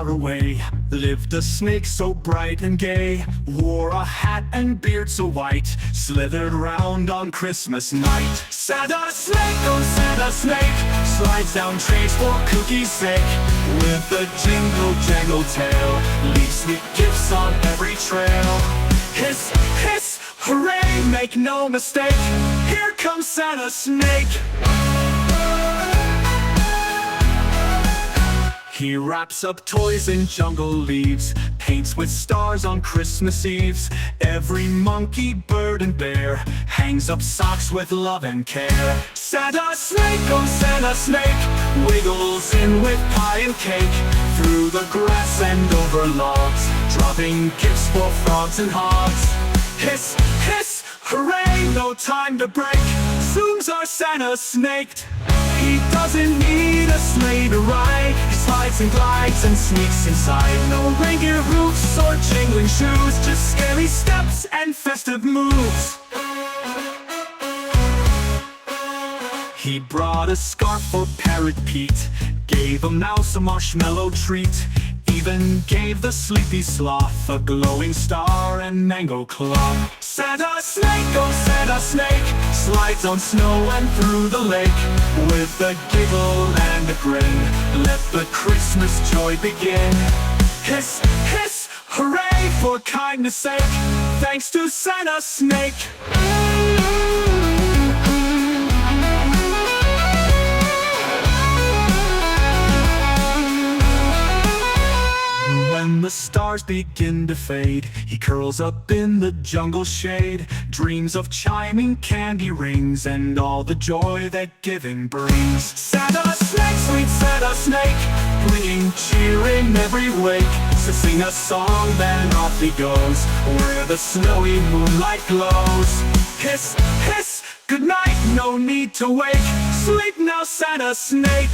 far away lived a snake so bright and gay, wore a hat and beard so white, slithered round on Christmas night. Santa snake, oh Santa snake, slides down trees for cookies' sake. With a jingle jangle tail, leaves sweet gifts on every trail. Hiss, hiss, hooray, make no mistake, here comes Santa snake. He wraps up toys in jungle leaves, paints with stars on Christmas Eves. Every monkey, bird and bear hangs up socks with love and care. Santa snake, oh Santa snake, wiggles in with pie and cake, through the grass and over logs, dropping gifts for frogs and hogs. Hiss, hiss, hooray, no time to break, soon's our Santa snake. He doesn't need a sleigh to ride, he slides and glides and sneaks inside. No reindeer roofs or jingling shoes, just scary steps and festive moves. He brought a scarf for Parrot Pete, gave a mouse a marshmallow treat, even gave the sleepy sloth a glowing star and mango claw. Santa snake, oh Santa snake, slides on snow and through the lake. With a giggle and a grin, let the Christmas joy begin. Hiss, hiss, hooray, for kindness sake, thanks to Santa snake. When the stars begin to fade, he curls up in the jungle shade, dreams of chiming candy rings and all the joy that giving brings. Santa snake, sweet Santa snake, bringing cheer in every wake. So sing a song, then off he goes, where the snowy moonlight glows. Hiss, hiss, good night, no need to wake, sleep now Santa snake.